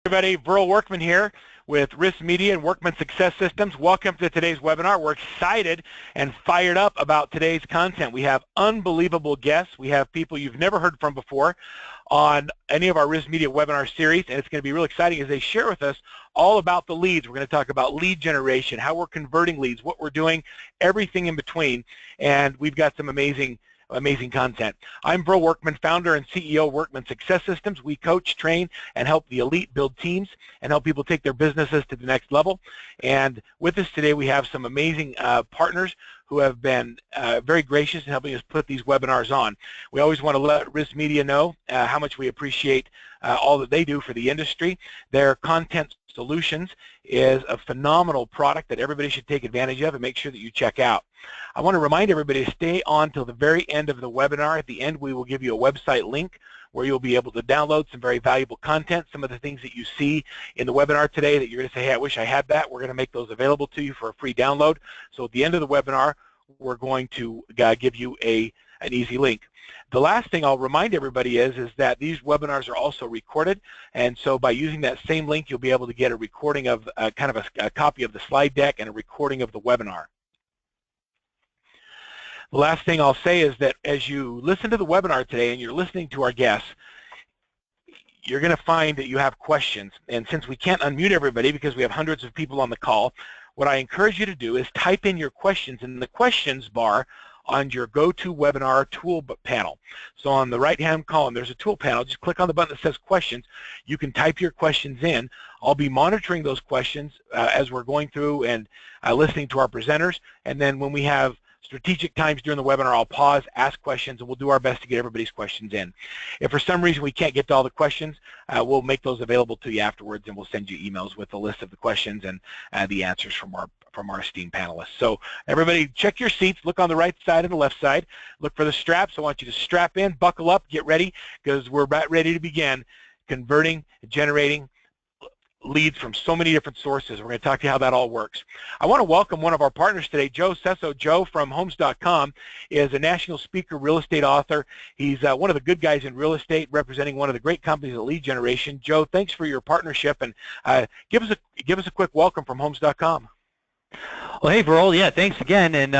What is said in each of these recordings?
Everybody, Burl Workman here with RISMedia and Workman Success Systems. Welcome to today's webinar. We're excited and fired up about today's content. We have unbelievable guests. We have people you've never heard from before on any of our RISMedia webinar series, and it's going to be real exciting as they share with us all about the leads. We're going to talk about lead generation, how we're converting leads, what we're doing, everything in between, and we've got some amazing content. I'm Burl Workman, founder and CEO of Workman Success Systems. We coach, train, and help the elite build teams and help people take their businesses to the next level. And with us today, we have some amazing partners who have been very gracious in helping us put these webinars on. We always want to let RISMedia know how much we appreciate all that they do for the industry. Their content solutions is a phenomenal product that everybody should take advantage of and make sure that you check out. I want to remind everybody to stay on till the very end of the webinar. At the end, we will give you a website link where you'll be able to download some very valuable content. Some of the things that you see in the webinar today that you're going to say, hey, I wish I had that, we're going to make those available to you for a free download. So at the end of the webinar, we're going to give you an easy link. The last thing I'll remind everybody is that these webinars are also recorded, and so by using that same link, you'll be able to get a recording of kind of a copy of the slide deck and a recording of the webinar. The last thing I'll say is that as you listen to the webinar today and you're listening to our guests, you're going to find that you have questions. And since we can't unmute everybody because we have hundreds of people on the call, what I encourage you to do is type in your questions in the questions bar on your GoToWebinar tool panel. So on the right-hand column, there's a tool panel. Just click on the button that says questions. You can type your questions in. I'll be monitoring those questions as we're going through and listening to our presenters. And then when we have strategic times during the webinar, I'll pause, ask questions, and we'll do our best to get everybody's questions in. If for some reason we can't get to all the questions, we'll make those available to you afterwards, and we'll send you emails with a list of the questions and the answers from our esteemed panelists. So everybody check your seats, look on the right side and the left side, look for the straps. I want you to strap in, buckle up, get ready, because we're about ready to begin converting, generating leads from so many different sources. We're going to talk to you how that all works. I want to welcome one of our partners today, Joe Sesso. Joe from Homes.com is a national speaker, real estate author. He's one of the good guys in real estate, representing one of the great companies at lead generation. Joe, thanks for your partnership, and give us a quick welcome from Homes.com. Well, hey, Burl. Yeah, thanks again, and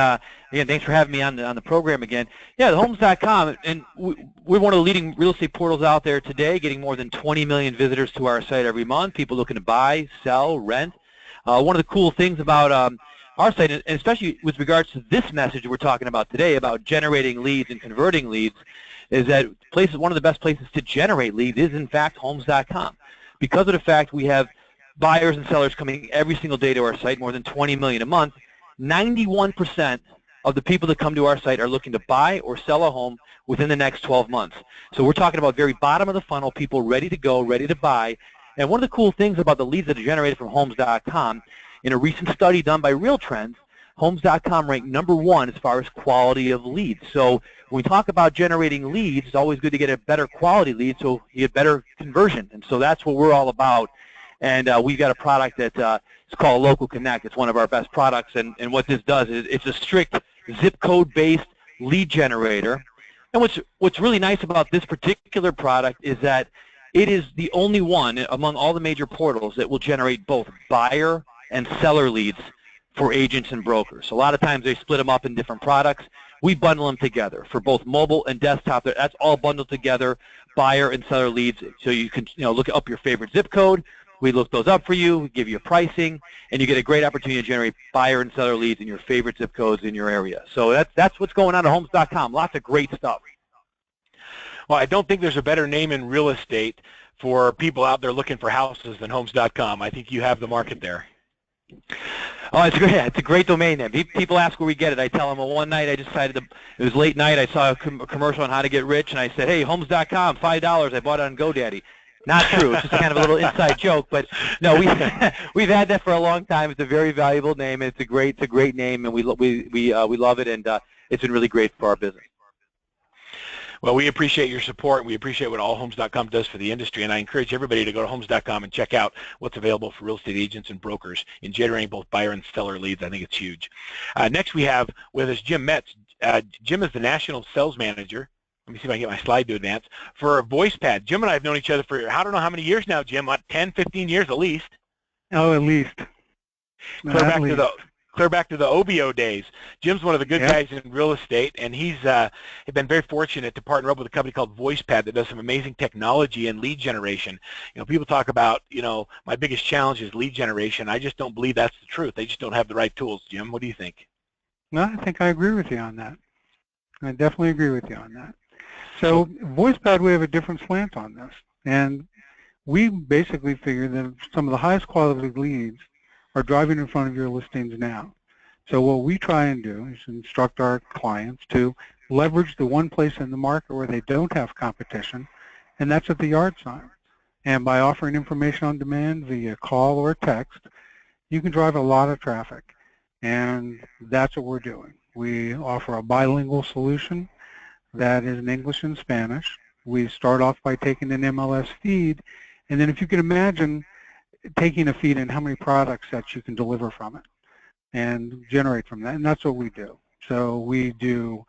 again, thanks for having me on the program again. Yeah, the Homes.com, and we're one of the leading real estate portals out there today, getting more than 20 million visitors to our site every month. People looking to buy, sell, rent. One of the cool things about our site, and especially with regards to this message we're talking about today about generating leads and converting leads, is that one of the best places to generate leads is in fact Homes.com, because of the fact we have buyers and sellers coming every single day to our site, more than 20 million a month. 91% of the people that come to our site are looking to buy or sell a home within the next 12 months. So we're talking about very bottom of the funnel, people ready to go, ready to buy. And one of the cool things about the leads that are generated from Homes.com, in a recent study done by Real Trends, Homes.com ranked #1 as far as quality of leads. So when we talk about generating leads, it's always good to get a better quality lead so you get better conversion. And so that's what we're all about. And we've got a product that is called Local Connect. It's one of our best products, and what this does is it's a strict zip code-based lead generator. And what's really nice about this particular product is that it is the only one among all the major portals that will generate both buyer and seller leads for agents and brokers. So a lot of times they split them up in different products. We bundle them together for both mobile and desktop. That's all bundled together, buyer and seller leads. So you can look up your favorite zip code. We look those up for you, we give you pricing, and you get a great opportunity to generate buyer and seller leads in your favorite zip codes in your area. So that's what's going on at Homes.com. Lots of great stuff. Well, I don't think there's a better name in real estate for people out there looking for houses than Homes.com. I think you have the market there. Oh, it's great. It's a great domain name. People ask where we get it. I tell them, well, one night I decided it was late night. I saw a commercial on how to get rich, and I said, hey, Homes.com, $5. I bought it on GoDaddy. Not true. It's just kind of a little inside joke, but no, we've had that for a long time. It's a very valuable name. It's a great name, and we love it, and it's been really great for our business. Well, we appreciate your support. We appreciate what all Homes.com does for the industry, and I encourage everybody to go to Homes.com and check out what's available for real estate agents and brokers in generating both buyer and seller leads. I think it's huge. Next, we have with us Jim Metz. Jim is the National Sales Manager let me see if I can get my slide to advance, for a voice pad. Jim and I have known each other for, I don't know how many years now, Jim, like 10, 15 years at least. Oh, at least. Clear At back least. to the clear back to the OBO days. Jim's one of the good guys in real estate, and he's been very fortunate to partner up with a company called VoicePad that does some amazing technology and lead generation. You know, people talk about, you know, my biggest challenge is lead generation. I just don't believe that's the truth. They just don't have the right tools. Jim, what do you think? No, I think I agree with you on that. I definitely agree with you on that. So VoicePad, we have a different slant on this, and we basically figure that some of the highest quality leads are driving in front of your listings now. So what we try and do is instruct our clients to leverage the one place in the market where they don't have competition, and that's at the yard sign. And by offering information on demand via call or text, you can drive a lot of traffic. And that's what we're doing. We offer a bilingual solution that is in English and Spanish. We start off by taking an MLS feed, and then if you can imagine taking a feed and how many products that you can deliver from it and generate from that, and that's what we do. So we do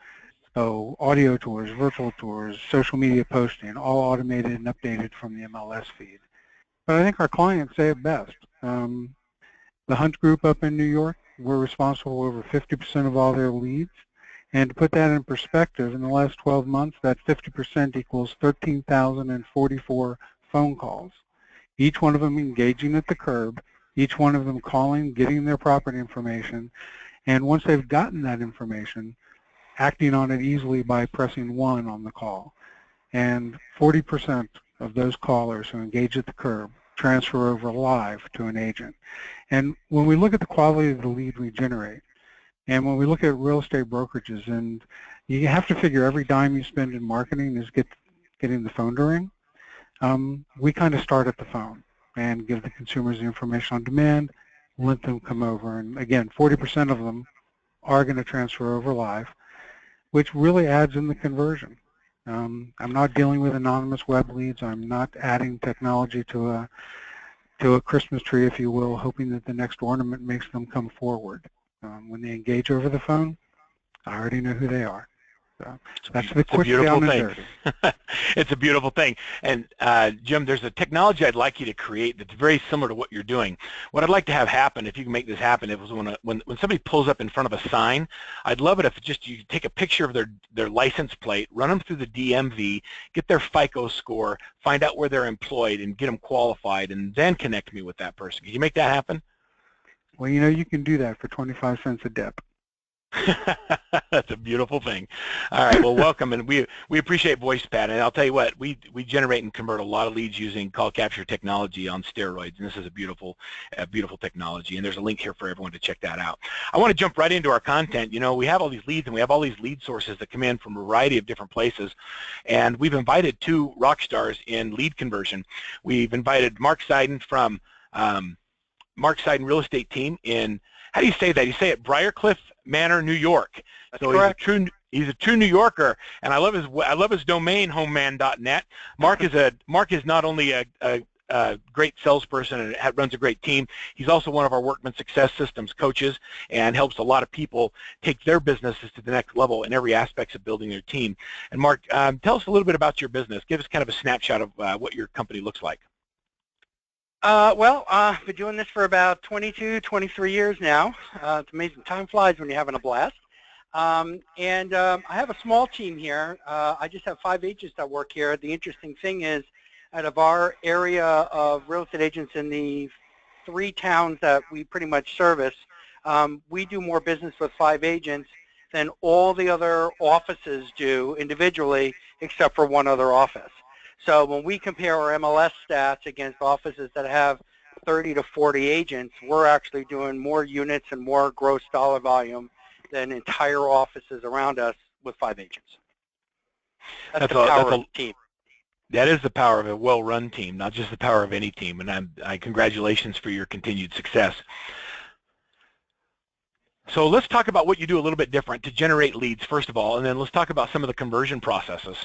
audio tours, virtual tours, social media posting, all automated and updated from the MLS feed. But I think our clients say it best. The Hunt Group up in New York, we're responsible for over 50% of all their leads. And to put that in perspective, in the last 12 months, that 50% equals 13,044 phone calls. Each one of them engaging at the curb, each one of them calling, getting their property information, and once they've gotten that information, acting on it easily by pressing 1 on the call. And 40% of those callers who engage at the curb transfer over live to an agent. And when we look at the quality of the lead we generate, and when we look at real estate brokerages, and you have to figure every dime you spend in marketing is getting the phone to ring, we kind of start at the phone and give the consumers the information on demand, let them come over. And again, 40% of them are going to transfer over live, which really adds in the conversion. I'm not dealing with anonymous web leads. I'm not adding technology to a Christmas tree, if you will, hoping that the next ornament makes them come forward. When they engage over the phone, I already know who they are. So that's the quick down and dirty. It's a beautiful thing. And Jim, there's a technology I'd like you to create that's very similar to what you're doing. What I'd like to have happen, if you can make this happen, it was when somebody pulls up in front of a sign, I'd love it if just you take a picture of their license plate, run them through the DMV, get their FICO score, find out where they're employed, and get them qualified, and then connect me with that person. Can you make that happen? Well, you know, you can do that for 25 cents a dip. That's a beautiful thing. All right, well, welcome, and we appreciate VoicePad, and I'll tell you what, we generate and convert a lot of leads using call capture technology on steroids, and this is a beautiful technology, and there's a link here for everyone to check that out. I want to jump right into our content. You know, we have all these leads, and we have all these lead sources that come in from a variety of different places, and we've invited 2 rock stars in lead conversion. We've invited Mark Seiden from Mark Seiden Real Estate Team in, how do you say that? You say it Briarcliff Manor, New York. That's so correct. He's a true New Yorker, and I love his domain, homeman.net. Mark is not only a great salesperson and runs a great team. He's also one of our Workman Success Systems coaches and helps a lot of people take their businesses to the next level in every aspect of building their team. And Mark, tell us a little bit about your business. Give us kind of a snapshot of what your company looks like. Well, I've been doing this for about 22, 23 years now. It's amazing. Time flies when you're having a blast. I have a small team here. I just have 5 agents that work here. The interesting thing is, out of our area of real estate agents in the 3 towns that we pretty much service, we do more business with 5 agents than all the other offices do individually, except for 1 other office. So when we compare our MLS stats against offices that have 30 to 40 agents, we're actually doing more units and more gross dollar volume than entire offices around us with 5 agents. That's the power of the team. That is the power of a well-run team, not just the power of any team. And congratulations for your continued success. So let's talk about what you do a little bit different to generate leads, first of all, and then let's talk about some of the conversion processes.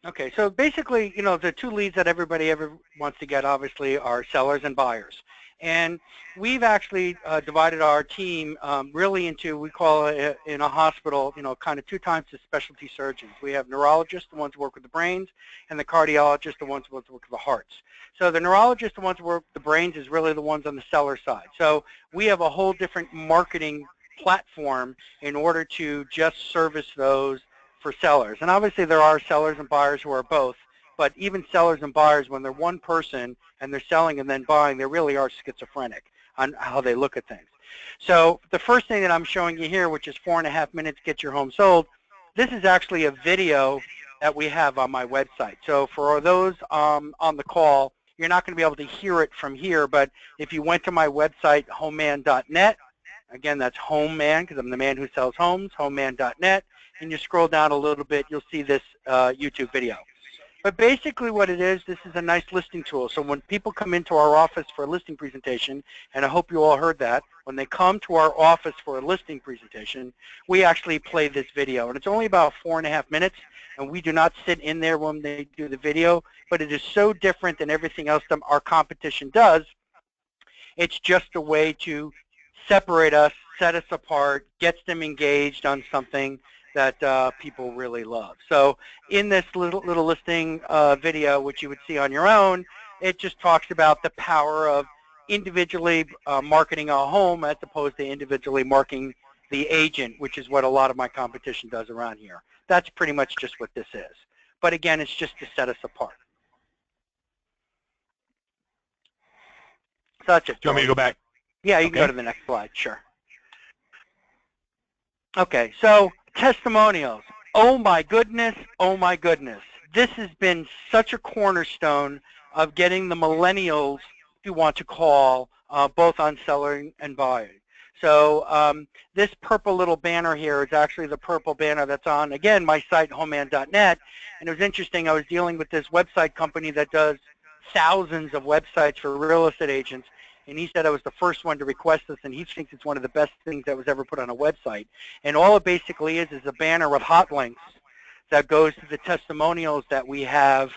Okay, so basically, you know, the 2 leads that everybody ever wants to get, obviously, are sellers and buyers. And we've actually divided our team really into, we call it in a hospital, kind of 2 types of specialty surgeons. We have neurologists, the ones who work with the brains, and the cardiologists, the ones who work with the hearts. So the neurologists, the ones who work with the brains, is really the ones on the seller side. So we have a whole different marketing platform in order to just service those for sellers. And obviously there are sellers and buyers who are both, but even sellers and buyers, when they're one person and they're selling and then buying, they really are schizophrenic on how they look at things. So the first thing that I'm showing you here, which is 4.5 minutes, get your home sold, this is actually a video that we have on my website. So for those on the call, you're not going to be able to hear it from here, but if you went to my website, homeman.net, again, that's Homeman, because I'm the man who sells homes, homeman.net, and you scroll down a little bit, you'll see this YouTube video. But basically what it is, this is a nice listing tool. So when people come into our office for a listing presentation, and I hope you all heard that, when they come to our office for a listing presentation, we actually play this video. And it's only about 4.5 minutes, and we do not sit in there when they do the video, but it is so different than everything else that our competition does. It's just a way to separate us, set us apart, gets them engaged on something that people really love. So in this little listing video, which you would see on your own, it just talks about the power of individually marketing a home as opposed to individually marketing the agent, which is what a lot of my competition does around here. That's pretty much just what this is. But again, it's just to set us apart. So that's it. Do you want me to go back? Yeah, you can go to the next slide, sure. Okay, so testimonials. Oh my goodness, oh my goodness. This has been such a cornerstone of getting the millennials to want to call both on selling and buying. So this purple little banner here is actually the purple banner that's on, again, my site, homeman.net. And it was interesting, I was dealing with this website company that does thousands of websites for real estate agents. And he said I was the first one to request this, and he thinks it's one of the best things that was ever put on a website. And all it basically is a banner with hot links that goes to the testimonials that we have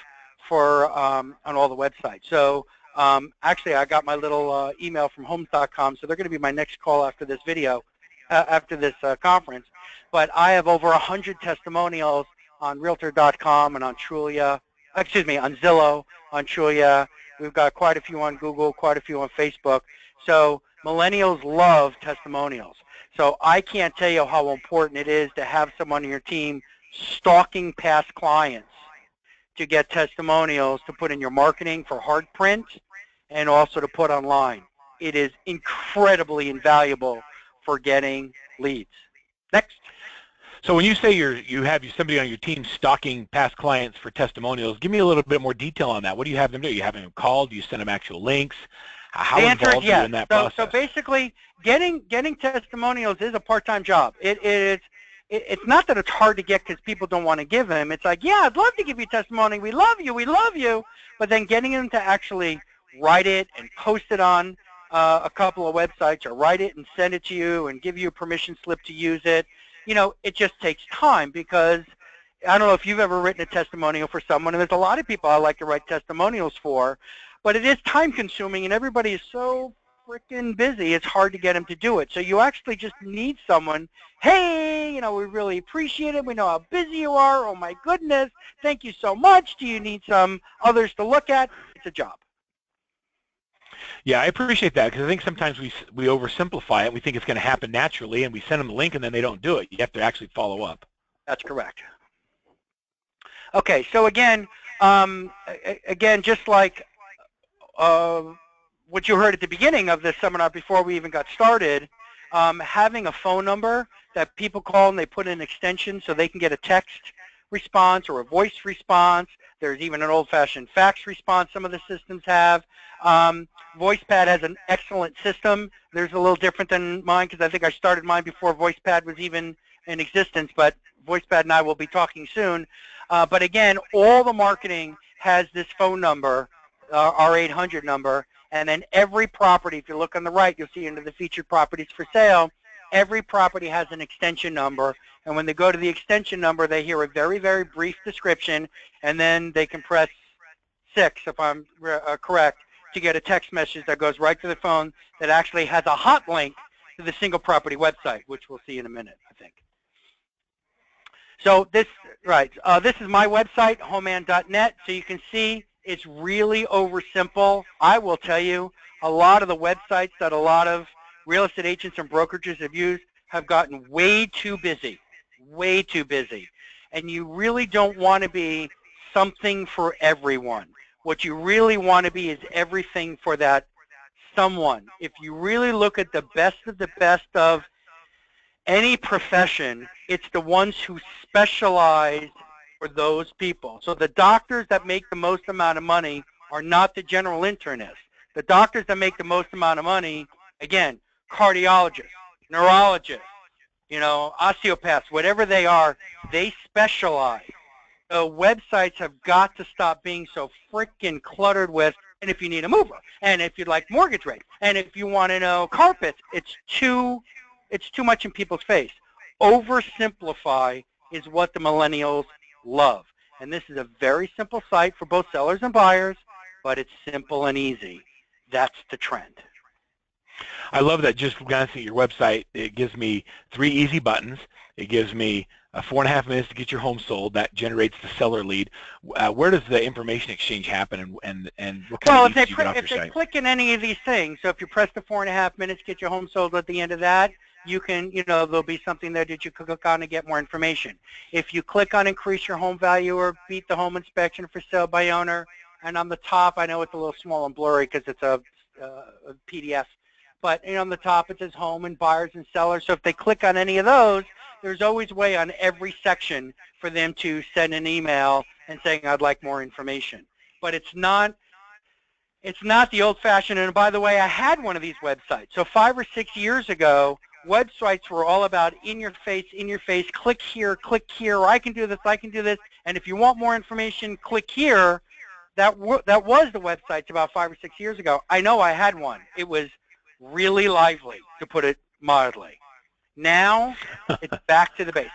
for on all the websites. So actually, I got my little email from homes.com, so they're going to be my next call after this video, after this conference. But I have over 100 testimonials on Realtor.com and on Trulia, excuse me, on Zillow, on Trulia. We've got quite a few on Google, quite a few on Facebook. So millennials love testimonials. So I can't tell you how important it is to have someone on your team stalking past clients to get testimonials to put in your marketing for hard print and also to put online. It is incredibly invaluable for getting leads. Next. So when you say you have somebody on your team stalking past clients for testimonials, give me a little bit more detail on that. What do you have them do? You have them call? Do you send them actual links? How involved are you in that process? So basically, getting testimonials is a part-time job. It's not that it's hard to get because people don't want to give them. It's like, yeah, I'd love to give you testimony. We love you. But then getting them to actually write it and post it on a couple of websites, or write it and send it to you and give you a permission slip to use it. It just takes time, because I don't know if you've ever written a testimonial for someone, and there's a lot of people I like to write testimonials for, but it is time consuming and everybody is so freaking busy, it's hard to get them to do it. So you actually just need someone, hey, we really appreciate it. We know how busy you are. Oh my goodness. Thank you so much. Do you need some others to look at? It's a job. Yeah, I appreciate that, because I think sometimes we oversimplify it. We think it's going to happen naturally, and we send them the link, and then they don't do it. You have to actually follow up. That's correct. Okay, so again, just like what you heard at the beginning of this seminar before we even got started, having a phone number that people call and they put in an extension so they can get a text response or a voice response. There's even an old-fashioned fax response some of the systems have. VoicePad has an excellent system. There's a little different than mine, because I think I started mine before VoicePad was even in existence, but VoicePad and I will be talking soon. But again, all the marketing has this phone number, our 800 number, and then every property, if you look on the right, you'll see under the featured properties for sale, every property has an extension number, and when they go to the extension number, they hear a very, very brief description, and then they can press 6, if I'm correct, to get a text message that goes right to the phone that actually has a hot link to the single property website, which we'll see in a minute, I think. So this is my website, homeman.net. So you can see it's really oversimple. I will tell you, a lot of the websites that a lot of real estate agents and brokerages have used have gotten way too busy, And you really don't want to be something for everyone. What you really want to be is everything for that someone. If you really look at the best of any profession, it's the ones who specialize for those people. So the doctors that make the most amount of money are not the general internists. The doctors that make the most amount of money, again, cardiologists, neurologists, osteopaths, whatever they are, they specialize. So websites have got to stop being so freaking cluttered with, and if you need a mover, and if you'd like mortgage rates, and if you want to know carpets, it's too much in people's face. Oversimplify is what the millennials love. And this is a very simple site for both sellers and buyers, but it's simple and easy. That's the trend. I love that. Just glancing at your website, it gives me 3 easy buttons. It gives me 4.5 minutes to get your home sold. That generates the seller lead. Where does the information exchange happen, and what kind of leads do you get off your site? If they click in any of these things, so if you press the 4.5 minutes, get your home sold at the end of that, you can, there'll be something there that you can click on to get more information. If you click on increase your home value or beat the home inspection for sale by owner, and on the top, I know it's a little small and blurry because it's a PDF, but on the top it says home and buyers and sellers. So if they click on any of those, there's always a way on every section for them to send an email and saying, I'd like more information. But it's not the old-fashioned, and by the way, I had one of these websites. So 5 or 6 years ago, websites were all about in your face, click here, or I can do this, and if you want more information, click here. That was the websites about 5 or 6 years ago. I know I had one. It was really lively, to put it mildly. Now, it's back to the basics.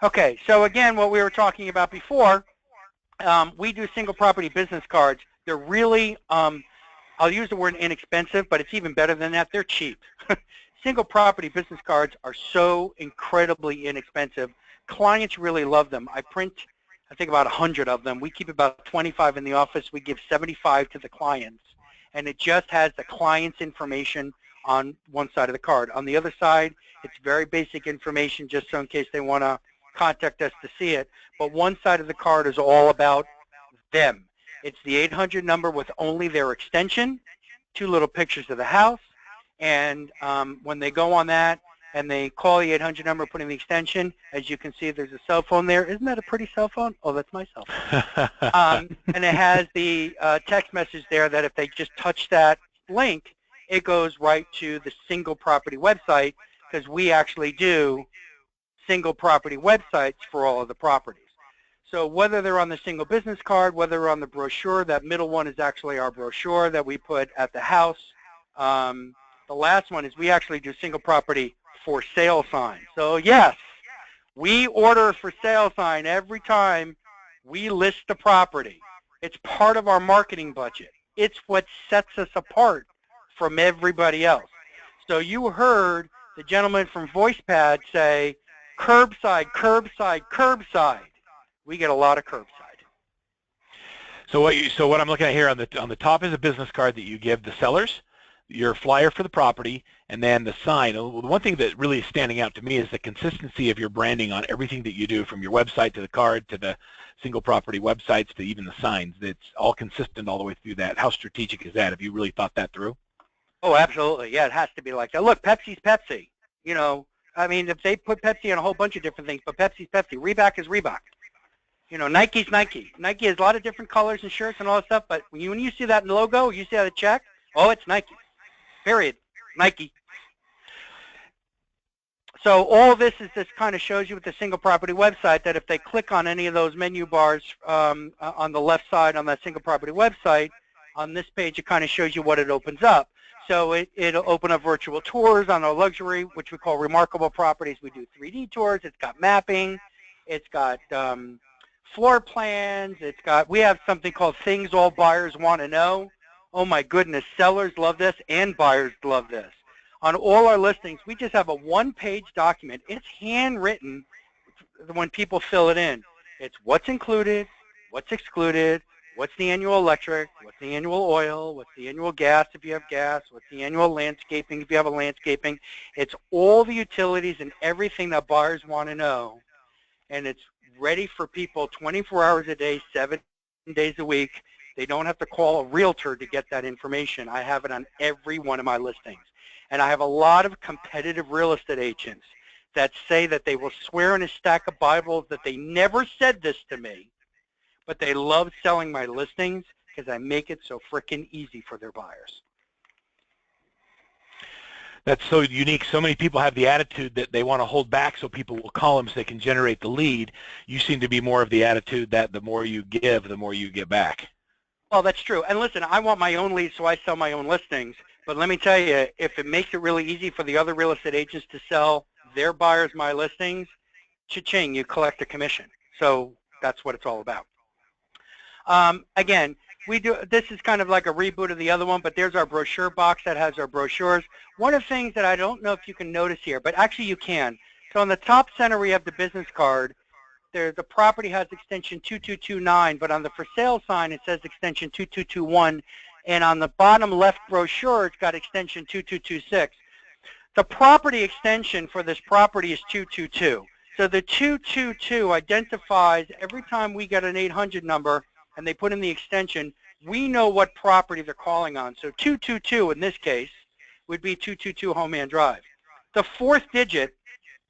Okay, so again, what we were talking about before, we do single property business cards. They're really, I'll use the word inexpensive, but it's even better than that. They're cheap. Single property business cards are so incredibly inexpensive. Clients really love them. I print, I think, about 100 of them. We keep about 25 in the office. We give 75 to the clients. And it just has the client's information on one side of the card. On the other side, it's very basic information just so in case they want to contact us to see it. But one side of the card is all about them. It's the 800 number with only their extension, 2 little pictures of the house, and when they go on that and they call the 800 number, put in the extension, as you can see, there's a cell phone there. Isn't that a pretty cell phone? Oh, that's my cell phone. And it has the text message there that if they just touch that link, it goes right to the single property website, because we actually do single property websites for all of the properties. So whether they're on the single business card, whether they're on the brochure, that middle one is actually our brochure that we put at the house. The last one is we actually do single property for sale sign. So yes, we order for sale sign every time we list the property. It's part of our marketing budget. It's what sets us apart from everybody else. So you heard the gentleman from VoicePad say, curbside, curbside, curbside. We get a lot of curbside. So what I'm looking at here on the top is a business card that you give the sellers, your flyer for the property, and then the sign. The one thing that really is standing out to me is the consistency of your branding on everything that you do, from your website to the card to the single property websites to even the signs. It's all consistent all the way through that. How strategic is that? Have you really thought that through? Oh, absolutely. Yeah, it has to be like that. Look, Pepsi's Pepsi. I mean, if they put Pepsi in a whole bunch of different things, but Pepsi's Pepsi. Reebok is Reebok. Nike's Nike. Nike has a lot of different colors and shirts and all that stuff, but when you see that logo, you see that check, oh, it's Nike. Period. Nike. So all this kind of shows you with the single property website that if they click on any of those menu bars on the left side on that single property website, on this page it kind of shows you what it opens up. So it'll open up virtual tours on our luxury, which we call remarkable properties. We do 3D tours. It's got mapping. It's got floor plans. We have something called Things All Buyers Want to Know. Oh my goodness, sellers love this and buyers love this. On all our listings, we just have a one-page document. It's handwritten when people fill it in. It's what's included, what's excluded, what's the annual electric, what's the annual oil, what's the annual gas if you have gas, what's the annual landscaping if you have a landscaping. It's all the utilities and everything that buyers want to know. And it's ready for people 24 hours a day, 7 days a week. They don't have to call a realtor to get that information. I have it on every one of my listings. And I have a lot of competitive real estate agents that say that they will swear in a stack of Bibles that they never said this to me, but they love selling my listings because I make it so frickin' easy for their buyers. That's so unique. So many people have the attitude that they want to hold back so people will call them so they can generate the lead. You seem to be more of the attitude that the more you give, the more you get back. Well, that's true. And listen, I want my own leads, so I sell my own listings. But let me tell you, if it makes it really easy for the other real estate agents to sell their buyers my listings, cha-ching, you collect a commission. So that's what it's all about. Again, this is kind of like a reboot of the other one, but there's our brochure box that has our brochures. One of the things that I don't know if you can notice here, but actually you can. So on the top center we have the business card. The property has extension 2229, but on the for sale sign it says extension 2221, and on the bottom left brochure it's got extension 2226. The property extension for this property is 222. So the 222 identifies every time we get an 800 number and they put in the extension, we know what property they're calling on. So 222 in this case would be 222 Homeland Drive. The fourth digit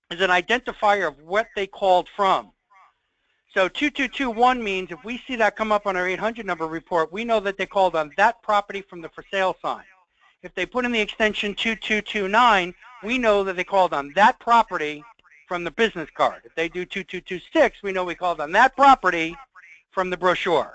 is an identifier of what they called from. So 2221 means if we see that come up on our 800 number report, we know that they called on that property from the for sale sign. If they put in the extension 2229, we know that they called on that property from the business card. If they do 2226, we know we called on that property from the brochure.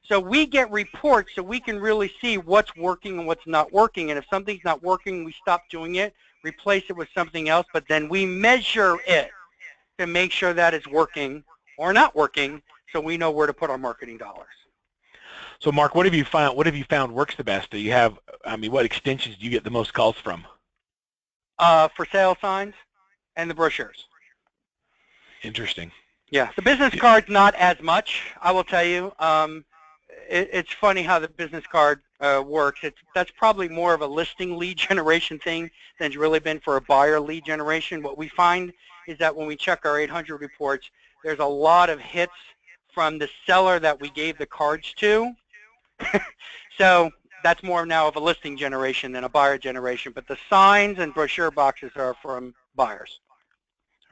So we get reports so we can really see what's working and what's not working. And if something's not working, we stop doing it, replace it with something else, but then we measure it to make sure that it's working or not working so we know where to put our marketing dollars. So Mark, what have you found works the best? Do you have, I mean, what extensions do you get the most calls from? For sale signs and the brochures. Interesting. Yeah, the business card's not as much, I will tell you. It's funny how the business card works. That's probably more of a listing lead generation thing than it's really been for a buyer lead generation. What we find is that when we check our 800 reports, there's a lot of hits from the seller that we gave the cards to. So that's more now of a listing generation than a buyer generation. But the signs and brochure boxes are from buyers.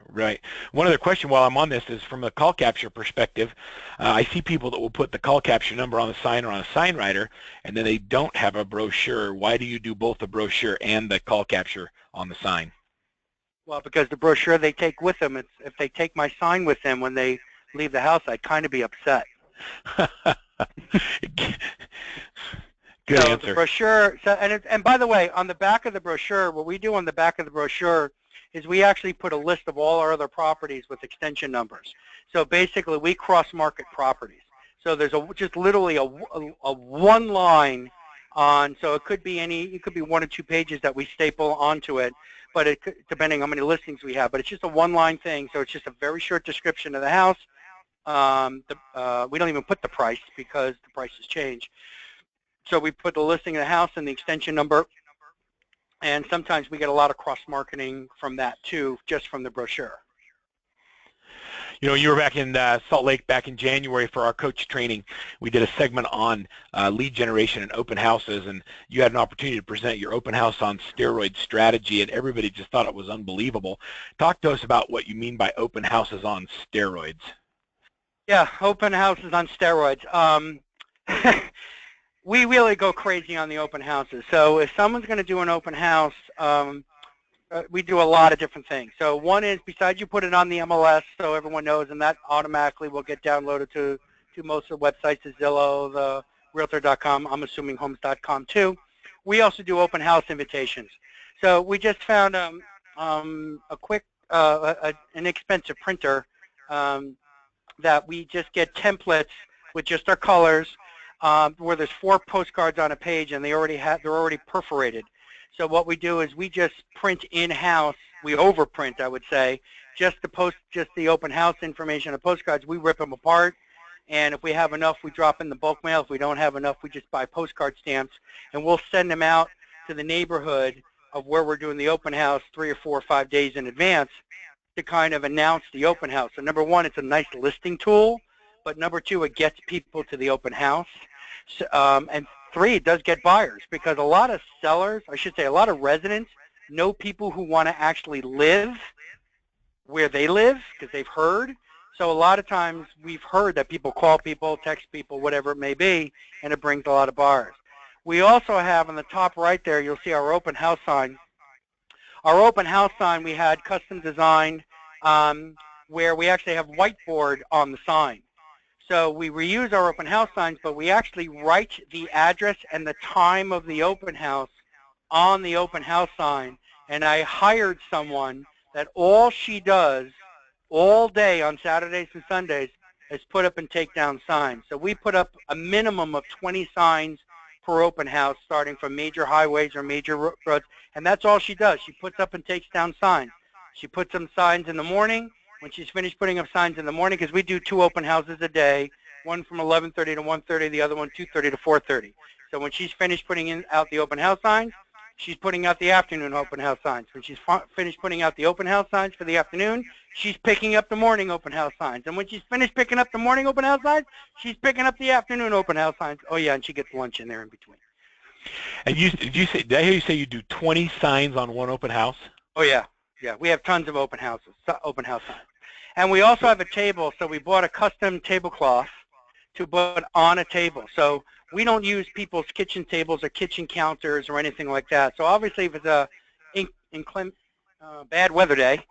Right. One other question while I'm on this is from a call capture perspective. I see people that will put the call capture number on the sign or on a sign writer, and then they don't have a brochure. Why do you do both the brochure and the call capture on the sign? Well, because the brochure they take with them, if they take my sign with them when they leave the house, I'd kind of be upset. Good so answer. The brochure, and by the way, on the back of the brochure, what we do on the back of the brochure is we actually put a list of all our other properties with extension numbers. So basically, we cross-market properties. So there's just literally a one line on. So it could be it could be 1 or 2 pages that we staple onto it, but it could, depending on how many listings we have. But it's just a one-line thing. So it's just a very short description of the house. We don't even put the price because the prices change. So we put the listing of the house and the extension number, and sometimes we get a lot of cross-marketing from that too, just from the brochure. You know, you were back in Salt Lake back in January for our coach training. We did a segment on lead generation and open houses, and you had an opportunity to present your open house on steroid strategy, and everybody just thought it was unbelievable. Talk to us about what you mean by open houses on steroids. Yeah, open houses on steroids. We really go crazy on the open houses. So if someone's going to do an open house, we do a lot of different things. So one is, besides you put it on the MLS so everyone knows, and that automatically will get downloaded to most of the websites, the Zillow, the Realtor.com, I'm assuming Homes.com too. We also do open house invitations. So we just found a quick, inexpensive printer that we just get templates with just our colors, where there's 4 postcards on a page and they're already perforated. So what we do is we just print in-house. We overprint, I would say, just the open house information of postcards. We rip them apart, and if we have enough, we drop in the bulk mail. If we don't have enough, we just buy postcard stamps, and we'll send them out to the neighborhood of where we're doing the open house 3 or 4 or 5 days in advance to kind of announce the open house. So number one, it's a nice listing tool, but number two, it gets people to the open house. So, and 3, it does get buyers, because a lot of sellers, I should say a lot of residents, know people who want to actually live where they live because they've heard. So a lot of times we've heard that people call people, text people, whatever it may be, and it brings a lot of buyers. We also have on the top right there, you'll see our open house sign. Our open house sign we had custom designed, where we actually have whiteboard on the sign. So we reuse our open house signs, but we actually write the address and the time of the open house on the open house sign. And I hired someone that all she does all day on Saturdays and Sundays is put up and take down signs. So we put up a minimum of 20 signs per open house, starting from major highways or major roads, and that's all she does. She puts up and takes down signs. She puts some signs in the morning. When she's finished putting up signs in the morning, because we do 2 open houses a day, one from 11:30 to 1:30, the other one 2:30 to 4:30. So when she's finished putting out the open house signs, she's putting out the afternoon open house signs. When she's finished putting out the open house signs for the afternoon, she's picking up the morning open house signs. And when she's finished picking up the morning open house signs, she's picking up the afternoon open house signs. Oh yeah, and she gets lunch in there in between. And did I hear you say you do 20 signs on one open house? Oh yeah, yeah. We have tons of open house signs. And we also have a table, so we bought a custom tablecloth to put on a table. So we don't use people's kitchen tables or kitchen counters or anything like that. So obviously if it's a bad weather day,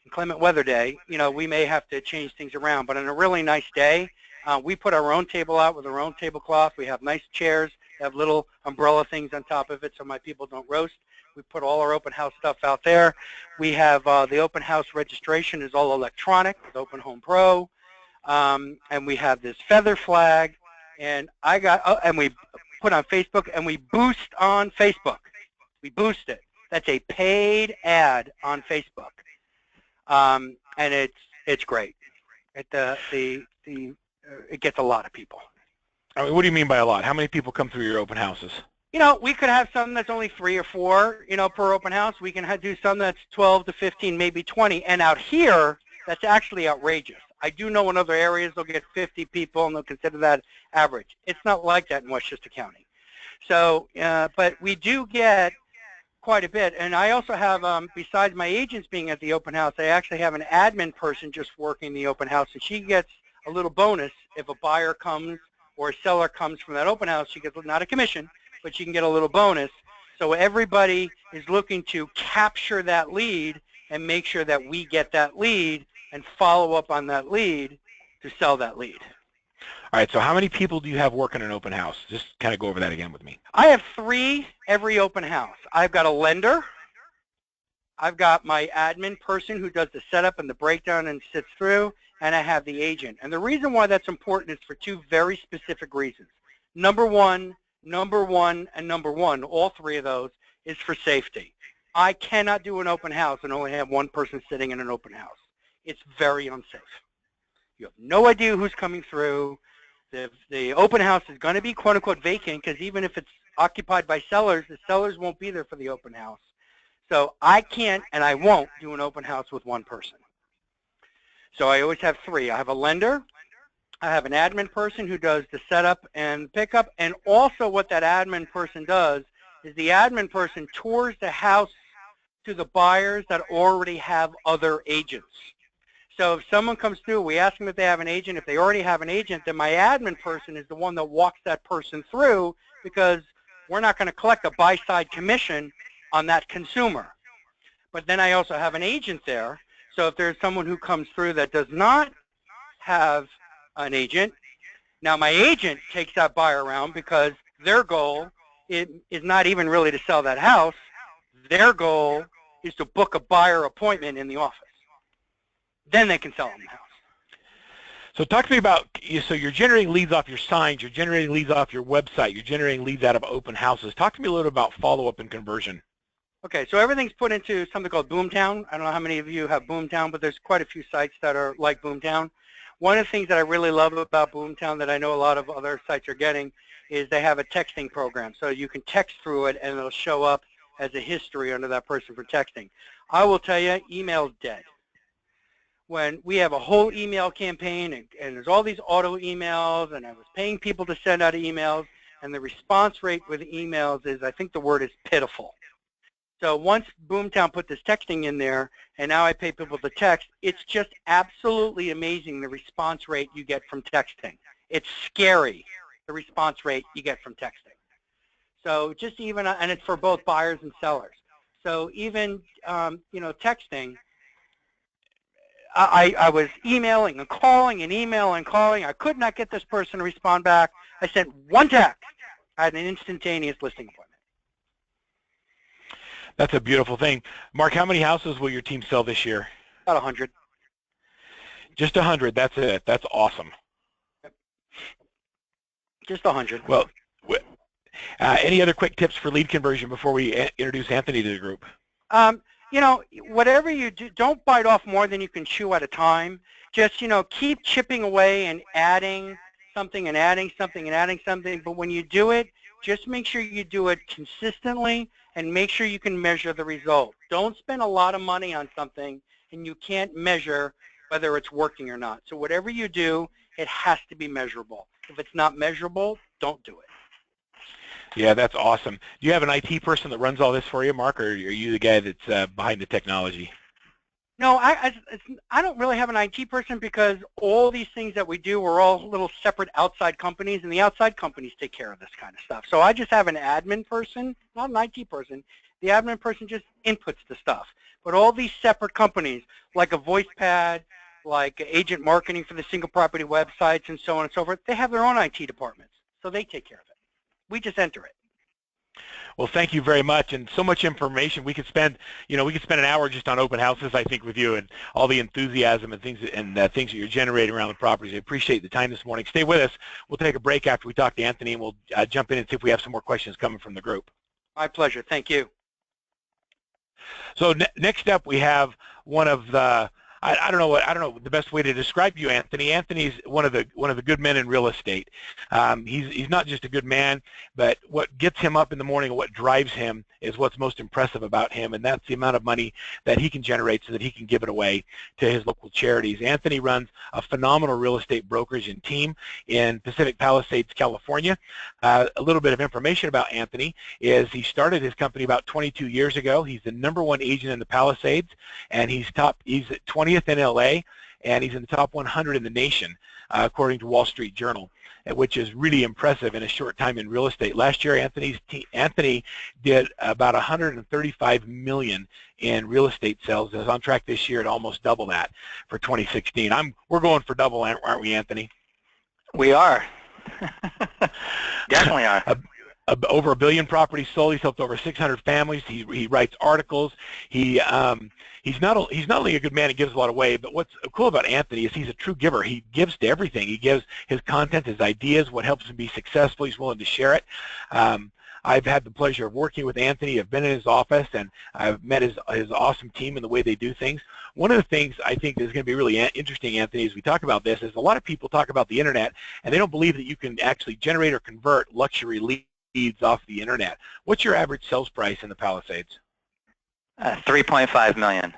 inclement weather day, you know, we may have to change things around. But on a really nice day, we put our own table out with our own tablecloth. We have nice chairs, have little umbrella things on top of it so my people don't roast. We put all our open house stuff out there. We have the open house registration is all electronic with Open Home Pro. And we have this feather flag. And and we put on Facebook, and we boost on Facebook. We boost it. That's a paid ad on Facebook. And it's great. It gets a lot of people. I mean, what do you mean by a lot? How many people come through your open houses? You know, we could have some that's only 3 or 4, you know, per open house. We can do some that's 12 to 15, maybe 20. And out here, that's actually outrageous. I do know in other areas they'll get 50 people and they'll consider that average. It's not like that in Westchester County. So, but we do get quite a bit. And I also have, besides my agents being at the open house, I actually have an admin person just working the open house, and she gets a little bonus if a buyer comes or a seller comes from that open house. She gets not a commission, but she can get a little bonus. So everybody is looking to capture that lead and make sure that we get that lead and follow up on that lead to sell that lead. All right, so how many people do you have working an open house? Just kind of go over that again with me. I have 3 every open house. I've got a lender. I've got my admin person who does the setup and the breakdown and sits through, and I have the agent. And the reason why that's important is for 2 very specific reasons. Number one, and number one, all 3 of those, is for safety. I cannot do an open house and only have one person sitting in an open house. It's very unsafe. You have no idea who's coming through. The open house is going to be quote-unquote vacant, because even if it's occupied by sellers, the sellers won't be there for the open house. So I can't and I won't do an open house with one person. So I always have 3. I have a lender, I have an admin person who does the setup and pickup, and also what that admin person does is the admin person tours the house to the buyers that already have other agents. So if someone comes through, we ask them if they have an agent. If they already have an agent, then my admin person is the one that walks that person through, because we're not going to collect a buy-side commission on that consumer. But then I also have an agent there. So if there's someone who comes through that does not have an agent, now my agent takes that buyer around, because their goal is not even really to sell that house. Their goal is to book a buyer appointment in the office. Then they can sell them the house. So talk to me about, so you're generating leads off your signs, you're generating leads off your website, you're generating leads out of open houses. Talk to me a little bit about follow-up and conversion. Okay, so everything's put into something called Boomtown. I don't know how many of you have Boomtown, but there's quite a few sites that are like Boomtown. One of the things that I really love about Boomtown that I know a lot of other sites are getting is they have a texting program. So you can text through it and it'll show up as a history under that person for texting. I will tell you, email's dead. When we have a whole email campaign and there's all these auto emails and I was paying people to send out emails and the response rate with emails is, I think the word is pitiful. So once Boomtown put this texting in there and now I pay people to text, it's just absolutely amazing the response rate you get from texting. It's scary, the response rate you get from texting. So just even, and it's for both buyers and sellers. So even, texting, I was emailing and calling and emailing and calling. I could not get this person to respond back. I sent one text. I had an instantaneous listing appointment. That's a beautiful thing. Mark, how many houses will your team sell this year? About 100. Just 100, that's it. That's awesome. Yep. Just 100. Well, any other quick tips for lead conversion before we introduce Anthony to the group? Whatever you do, don't bite off more than you can chew at a time. Just, keep chipping away and adding something and adding something and adding something. But when you do it, just make sure you do it consistently and make sure you can measure the result. Don't spend a lot of money on something and you can't measure whether it's working or not. So whatever you do, it has to be measurable. If it's not measurable, don't do it. Yeah, that's awesome. Do you have an IT person that runs all this for you, Mark, or are you the guy that's behind the technology? No, I don't really have an IT person because all these things that we do are all little separate outside companies, and the outside companies take care of this kind of stuff. So I just have an admin person, not an IT person. The admin person just inputs the stuff. But all these separate companies, like a VoicePad, like agent marketing for the single property websites, and so on and so forth, they have their own IT departments, so they take care of it. We just enter it. Well, thank you very much, and so much information. We could spend, an hour just on open houses, I think, with you and all the enthusiasm and things that you're generating around the properties. I appreciate the time this morning. Stay with us. We'll take a break after we talk to Anthony, and we'll jump in and see if we have some more questions coming from the group. My pleasure. Thank you. So next up, we have one of the. I don't know the best way to describe you, Anthony. Anthony's one of the good men in real estate. He's not just a good man, but what gets him up in the morning and what drives him is what's most impressive about him, and that's the amount of money that he can generate so that he can give it away to his local charities. Anthony runs a phenomenal real estate brokerage and team in Pacific Palisades, California. A little bit of information about Anthony is he started his company about 22 years ago. He's the #1 agent in the Palisades, and he's 20th in LA, and he's in the top 100 in the nation, according to Wall Street Journal, which is really impressive in a short time in real estate. Last year, Anthony did about $135 million in real estate sales. Is on track this year to almost double that for 2016. We're going for double, aren't we, Anthony? We are. Definitely are. Over 1 billion properties sold. He's helped over 600 families. He writes articles. He's not only a good man and gives a lot away, but what's cool about Anthony is he's a true giver. He gives to everything. He gives his content, his ideas, what helps him be successful. He's willing to share it. I've had the pleasure of working with Anthony. I've been in his office, and I've met his awesome team and the way they do things. One of the things I think is going to be really interesting, Anthony, as we talk about this, is a lot of people talk about the internet, and they don't believe that you can actually generate or convert luxury leads off the internet. What's your average sales price in the Palisades? $3.5 million.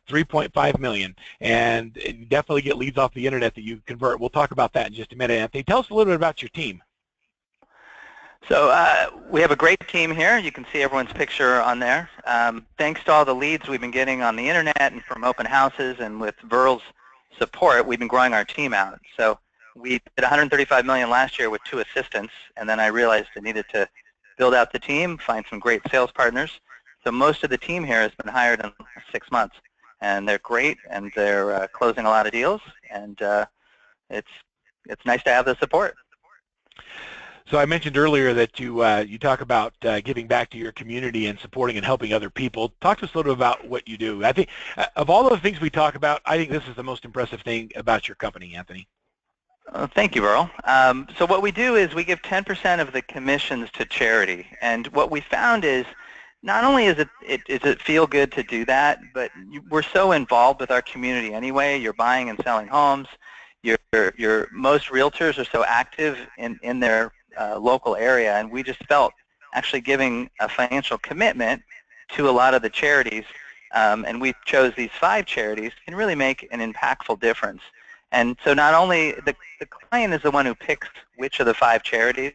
$3.5 million, and you definitely get leads off the internet that you convert. We'll talk about that in just a minute. Anthony, tell us a little bit about your team. So we have a great team here. You can see everyone's picture on there. Thanks to all the leads we've been getting on the internet and from open houses, and with Verl's support, we've been growing our team out. So we did $135 million last year with 2 assistants, and then I realized I needed to build out the team, find some great sales partners. So most of the team here has been hired in 6 months, and they're great, and they're closing a lot of deals, and it's nice to have the support. So I mentioned earlier that you talk about giving back to your community and supporting and helping other people. Talk to us a little bit about what you do. I think of all the things we talk about, I think this is the most impressive thing about your company, Anthony. Thank you, Earl. So what we do is we give 10% of the commissions to charity, and what we found is not only is it feel good to do that, but we're so involved with our community anyway. You're buying and selling homes. Most realtors are so active in their local area, and we just felt actually giving a financial commitment to a lot of the charities, and we chose these 5 charities, can really make an impactful difference. And so not only the client is the one who picks which of the 5 charities,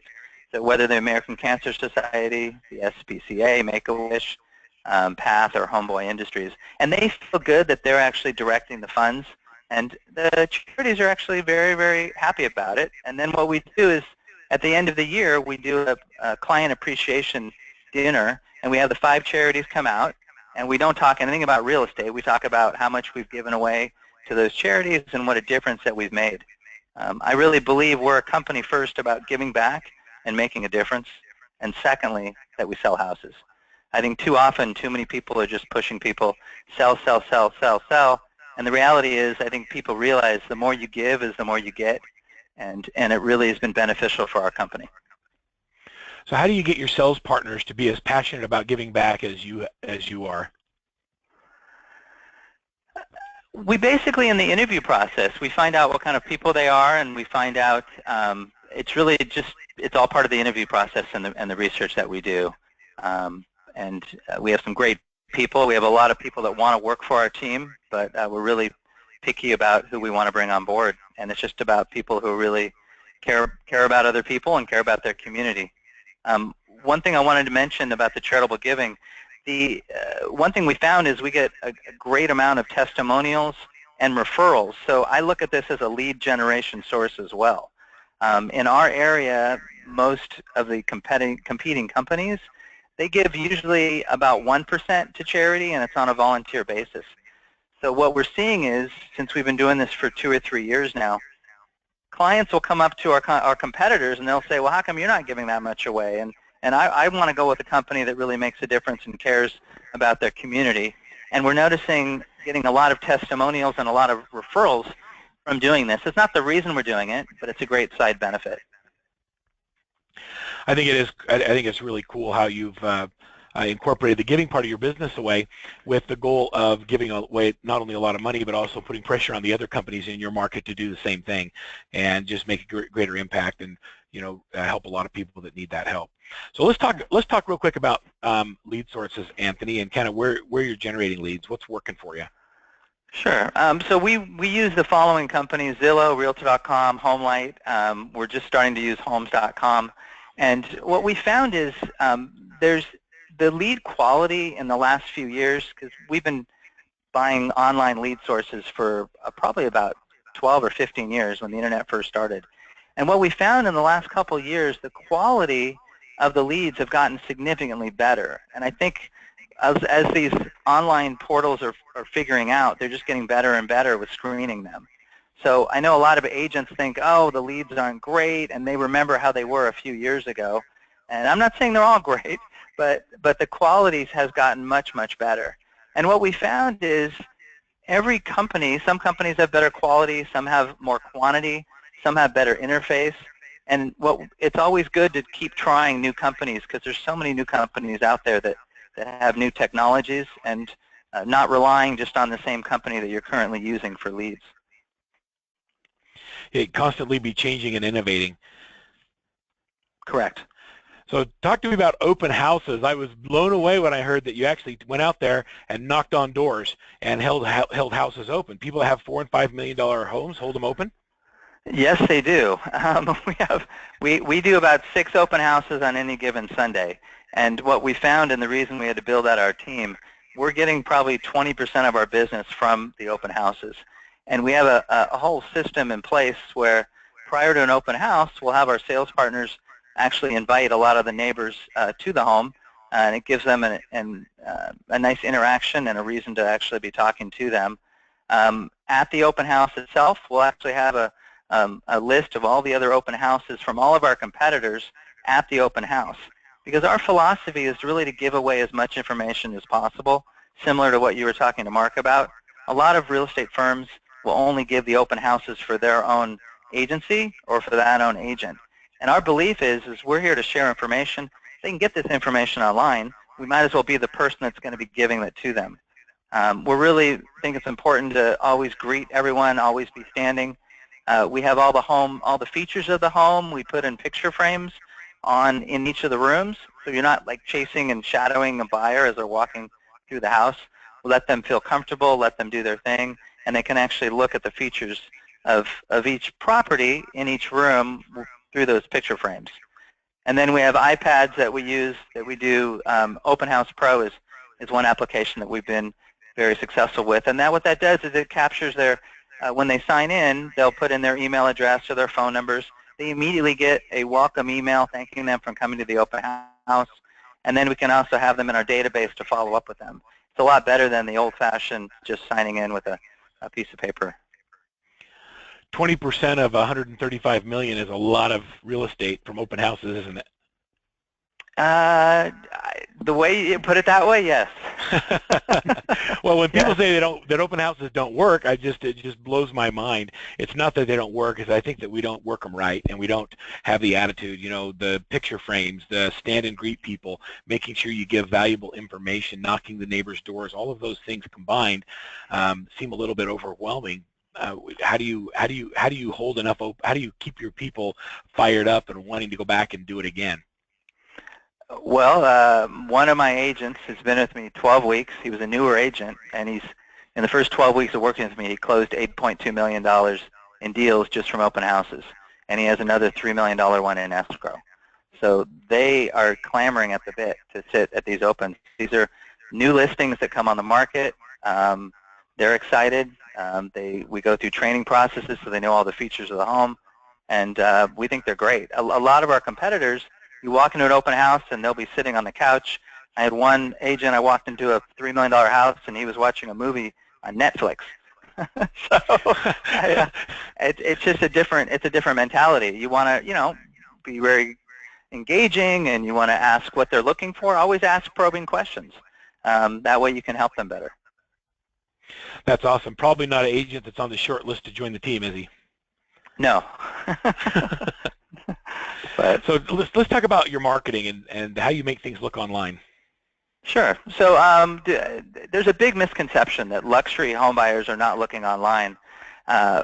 so whether the American Cancer Society, the SPCA, Make-A-Wish, PATH, or Homeboy Industries, and they feel good that they're actually directing the funds, and the charities are actually very, very happy about it. And then what we do is, at the end of the year, we do a client appreciation dinner, and we have the 5 charities come out, and we don't talk anything about real estate. We talk about how much we've given away to those charities and what a difference that we've made. I really believe we're a company first about giving back and making a difference, and secondly, that we sell houses. I think too often, too many people are just pushing people, sell, sell, sell, sell, sell, and the reality is I think people realize the more you give is the more you get, and it really has been beneficial for our company. So how do you get your sales partners to be as passionate about giving back as you are? We basically, in the interview process, we find out what kind of people they are, and we find out it's really just, it's all part of the interview process and the research that we do. And we have some great people. We have a lot of people that want to work for our team, but we're really picky about who we want to bring on board. And it's just about people who really care about other people and care about their community. One thing I wanted to mention about the charitable giving, the one thing we found is we get a great amount of testimonials and referrals. So I look at this as a lead generation source as well. In our area, most of the competing companies, they give usually about 1% to charity, and it's on a volunteer basis. So what we're seeing is, since we've been doing this for 2 or 3 years now, clients will come up to our competitors and they'll say, well, how come you're not giving that much away? And I want to go with a company that really makes a difference and cares about their community. And we're noticing getting a lot of testimonials and a lot of referrals from doing this. It's not the reason we're doing it, but it's a great side benefit. I think it is. I think it's really cool how you've incorporated the giving part of your business away with the goal of giving away not only a lot of money, but also putting pressure on the other companies in your market to do the same thing and just make a greater impact and, you know, help a lot of people that need that help. So let's talk real quick about lead sources, Anthony, and kind of where you're generating leads. What's working for you? Sure. So we use the following companies: Zillow, Realtor.com, HomeLight. We're just starting to use Homes.com. And what we found is there's the lead quality in the last few years, because we've been buying online lead sources for probably about 12 or 15 years when the internet first started. And what we found in the last couple of years, the quality of the leads have gotten significantly better. And I think as these online portals are figuring out, they're just getting better and better with screening them. So I know a lot of agents think, oh, the leads aren't great, and they remember how they were a few years ago. And I'm not saying they're all great, but the qualities has gotten much, much better. And what we found is every company, some companies have better quality, some have more quantity, some have better interface. And it's always good to keep trying new companies, because there's so many new companies out there that have new technologies, and not relying just on the same company that you're currently using for leads. Constantly be changing and innovating. Correct. So talk to me about open houses. I was blown away when I heard that you actually went out there and knocked on doors and held houses open. People that have $4 and $5 million homes, hold them open? Yes, they do. We do about 6 open houses on any given Sunday. And what we found, and the reason we had to build out our team, we're getting probably 20% of our business from the open houses. And we have a whole system in place where prior to an open house, we'll have our sales partners actually invite a lot of the neighbors to the home, and it gives them a nice interaction and a reason to actually be talking to them. At the open house itself, we'll actually have a list of all the other open houses from all of our competitors at the open house, because our philosophy is really to give away as much information as possible, similar to what you were talking to Mark about. A lot of real estate firms will only give the open houses for their own agency or for that own agent. And our belief is we're here to share information. If they can get this information online, we might as well be the person that's going to be giving it to them. We really think it's important to always greet everyone, always be standing. We have all the features of the home. We put in picture frames in each of the rooms, so you're not like chasing and shadowing a buyer as they're walking through the house. We let them feel comfortable, let them do their thing, and they can actually look at the features of each property in each room through those picture frames. And then we have iPads that we use, that we do. Open House Pro is one application that we've been very successful with. And what that does is it captures their, when they sign in, they'll put in their email address or their phone numbers. They immediately get a welcome email thanking them for coming to the open house. And then we can also have them in our database to follow up with them. It's a lot better than the old-fashioned just signing in with a piece of paper. 20% of 135 million is a lot of real estate from open houses, isn't it? The way you put it that way, yes. Well, when people say that open houses don't work, it just blows my mind. It's not that they don't work, it's I think that we don't work them right, and we don't have the attitude. You know, the picture frames, the stand and greet people, making sure you give valuable information, knocking the neighbors' doors. All of those things combined seem a little bit overwhelming. How do you hold enough? How do you keep your people fired up and wanting to go back and do it again? Well, one of my agents has been with me 12 weeks. He was a newer agent, and in the first 12 weeks of working with me, he closed $8.2 million in deals just from open houses, and he has another $3 million one in escrow. So they are clamoring at the bit to sit at these opens. These are new listings that come on the market. They're excited. We go through training processes so they know all the features of the home, and we think they're great. A lot of our competitors, you walk into an open house and they'll be sitting on the couch. I had one agent, I walked into a $3 million house and he was watching a movie on Netflix. So it's just a different mentality. You want to, be very engaging, and you want to ask what they're looking for. Always ask probing questions. That way you can help them better. That's awesome. Probably not an agent that's on the short list to join the team, is he? No. But, so let's talk about your marketing and how you make things look online. Sure. So there's a big misconception that luxury home buyers are not looking online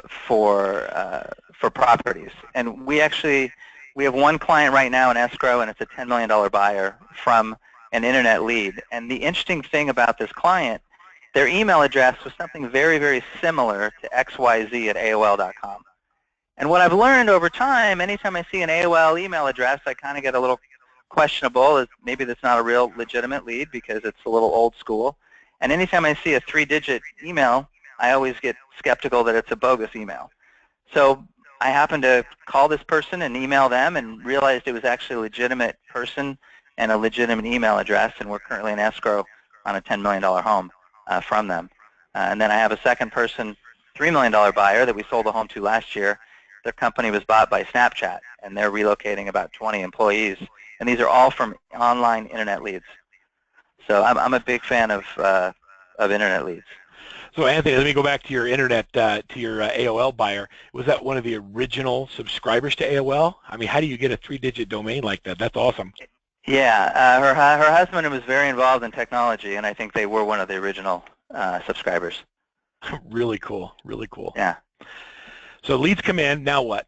for properties. And we have one client right now in escrow, and it's a $10 million buyer from an internet lead. And the interesting thing about this client, their email address was something very, very similar to xyz@aol.com. And what I've learned over time, anytime I see an AOL email address, I kind of get a little questionable. Maybe that's not a real legitimate lead because it's a little old school. And anytime I see a 3-digit email, I always get skeptical that it's a bogus email. So I happened to call this person and email them and realized it was actually a legitimate person and a legitimate email address, and we're currently in escrow on a $10 million home from them. And then I have a second person, $3 million buyer that we sold a home to last year. Their company was bought by Snapchat, and they're relocating about 20 employees. And these are all from online internet leads. So I'm a big fan of internet leads. So Anthony, let me go back to your internet, to your AOL buyer. Was that one of the original subscribers to AOL? I mean, how do you get a 3-digit domain like that? That's awesome. Yeah, her husband was very involved in technology, and I think they were one of the original subscribers. Really cool, really cool. Yeah. So leads come in, now what?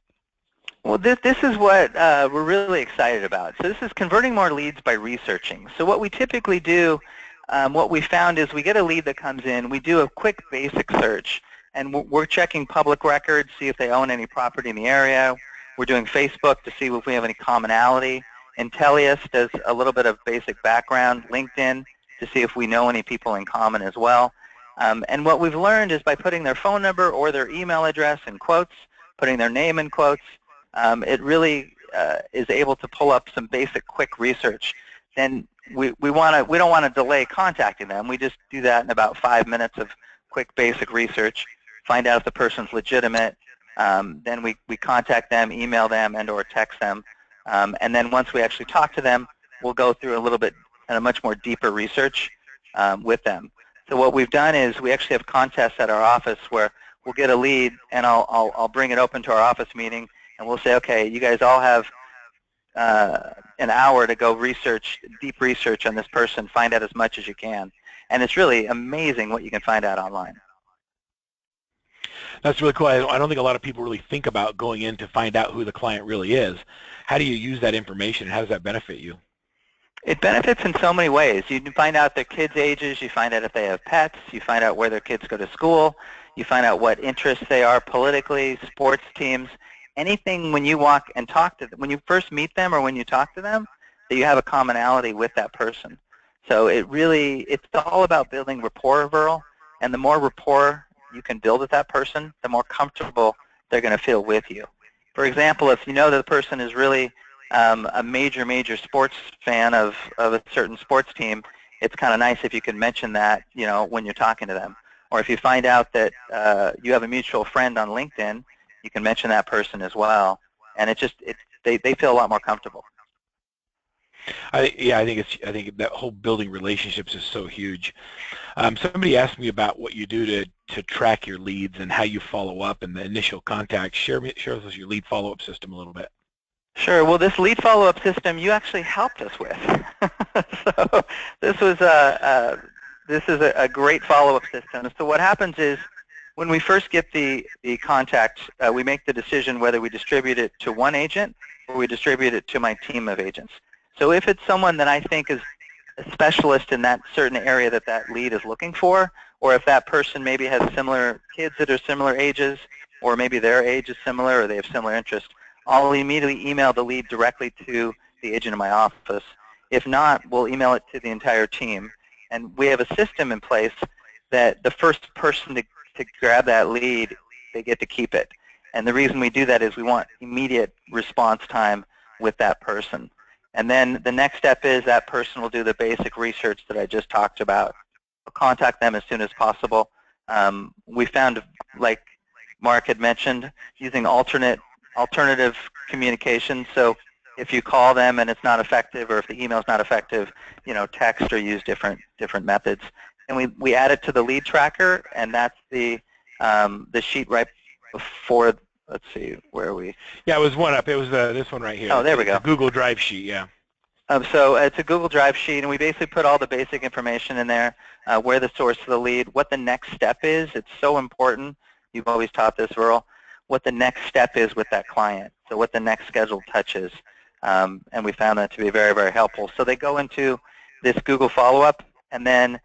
Well, this is what we're really excited about. So this is converting more leads by researching. So what we typically do, what we found is we get a lead that comes in, we do a quick basic search, and we're checking public records, see if they own any property in the area. We're doing Facebook to see if we have any commonality. Intellius does a little bit of basic background, LinkedIn to see if we know any people in common as well. And what we've learned is by putting their phone number or their email address in quotes, putting their name in quotes, it really is able to pull up some basic quick research. Then we don't want to delay contacting them. We just do that in about 5 minutes of quick basic research, find out if the person's legitimate. Then we contact them, email them, and or text them. And then once we actually talk to them, we'll go through a little bit and a much more deeper research with them. So what we've done is we actually have contests at our office where we'll get a lead, and I'll bring it open to our office meeting, and we'll say, okay, you guys all have an hour to go deep research on this person, find out as much as you can. And it's really amazing what you can find out online. That's really cool. I don't think a lot of people really think about going in to find out who the client really is. How do you use that information, and how does that benefit you? It benefits in so many ways. You find out their kids' ages, you find out if they have pets, you find out where their kids go to school, you find out what interests they are politically, sports teams, anything when you walk and talk to them, when you first meet them or when you talk to them, that you have a commonality with that person. So it's all about building rapport, Verl, and the more rapport you can build with that person, the more comfortable they're going to feel with you. For example, if you know that the person is really a major sports fan of a certain sports team, it's kind of nice if you can mention that, when you're talking to them. Or if you find out that you have a mutual friend on LinkedIn, you can mention that person as well, and they feel a lot more comfortable. I think that whole building relationships is so huge. Somebody asked me about what you do to track your leads and how you follow up and the initial contact. Share with us your lead follow-up system a little bit. Sure. Well, this lead follow-up system you actually helped us with. So this is a great follow-up system. So what happens is, when we first get the contact, we make the decision whether we distribute it to one agent or we distribute it to my team of agents. So if it's someone that I think is a specialist in that certain area that lead is looking for, or if that person maybe has similar kids that are similar ages, or maybe their age is similar or they have similar interests, I'll immediately email the lead directly to the agent in my office. If not, we'll email it to the entire team. And we have a system in place that the first person to grab that lead, they get to keep it. And the reason we do that is we want immediate response time with that person. And then the next step is that person will do the basic research that I just talked about. We'll contact them as soon as possible. We found, like Mark had mentioned, using alternative communication. So if you call them and it's not effective, or if the email is not effective, text or use different methods. And we add it to the lead tracker, and that's the sheet right before. Let's see, where are we? Yeah, it was one up. It was this one right here. Oh, there we go. The Google Drive sheet, yeah. So it's a Google Drive sheet, and we basically put all the basic information in there, where the source of the lead, what the next step is. It's so important. You've always taught this, Verl, what the next step is with that client, so what the next scheduled touch is. And we found that to be very, very helpful. So they go into this Google follow-up, and then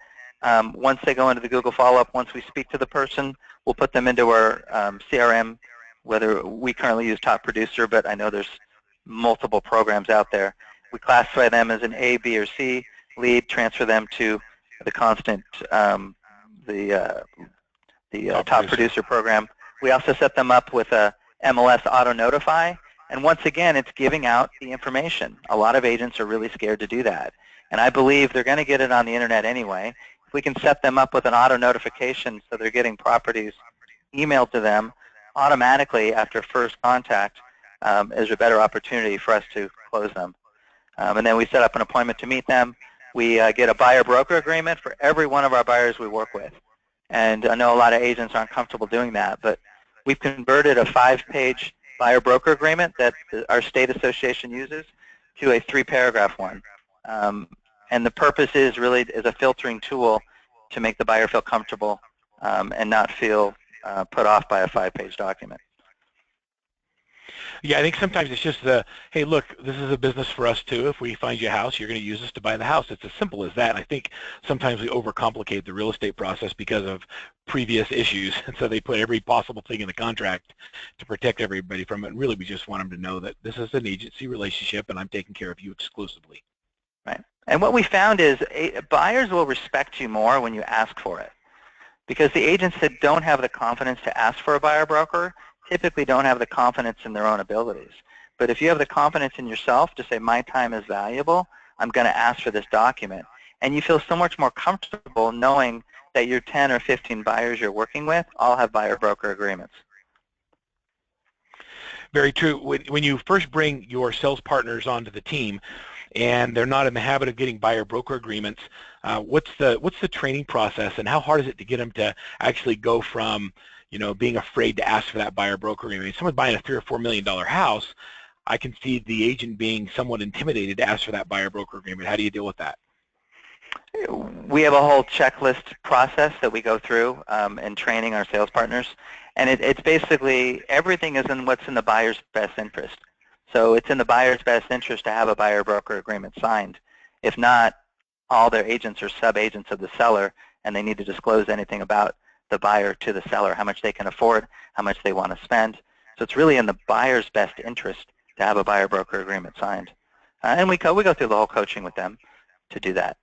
once they go into the Google follow-up, once we speak to the person, we'll put them into our CRM, whether we currently use Top Producer, but I know there's multiple programs out there. We classify them as an A, B, or C lead, transfer them to the constant, Top Producer program. We also set them up with a MLS auto notify, and once again, it's giving out the information. A lot of agents are really scared to do that, and I believe they're going to get it on the internet anyway. If we can set them up with an auto notification so they're getting properties emailed to them automatically after first contact, is a better opportunity for us to close them. And then we set up an appointment to meet them. We get a buyer-broker agreement for every one of our buyers we work with. And I know a lot of agents aren't comfortable doing that, but we've converted a 5-page buyer-broker agreement that our state association uses to a 3-paragraph one. And the purpose is really as a filtering tool to make the buyer feel comfortable and not feel put off by a 5-page document. Yeah, I think sometimes it's just hey, look, this is a business for us too. If we find you a house, you're going to use us to buy the house. It's as simple as that. I think sometimes we overcomplicate the real estate process because of previous issues, and so they put every possible thing in the contract to protect everybody from it. And really, we just want them to know that this is an agency relationship, and I'm taking care of you exclusively. Right. And what we found is buyers will respect you more when you ask for it, because the agents that don't have the confidence to ask for a buyer broker typically don't have the confidence in their own abilities. But if you have the confidence in yourself to say, my time is valuable, I'm going to ask for this document, and you feel so much more comfortable knowing that your 10 or 15 buyers you're working with all have buyer broker agreements. Very true. When you first bring your sales partners onto the team and they're not in the habit of getting buyer broker agreements, what's the training process, and how hard is it to get them to actually go from being afraid to ask for that buyer broker agreement. If someone's buying a $3 or $4 million house, I can see the agent being somewhat intimidated to ask for that buyer broker agreement. How do you deal with that? We have a whole checklist process that we go through in training our sales partners, and it's basically everything is in what's in the buyer's best interest. So it's in the buyer's best interest to have a buyer broker agreement signed. If not, all their agents are sub-agents of the seller, and they need to disclose anything about the buyer to the seller, how much they can afford, how much they want to spend. So it's really in the buyer's best interest to have a buyer broker agreement signed. And we go through the whole coaching with them to do that.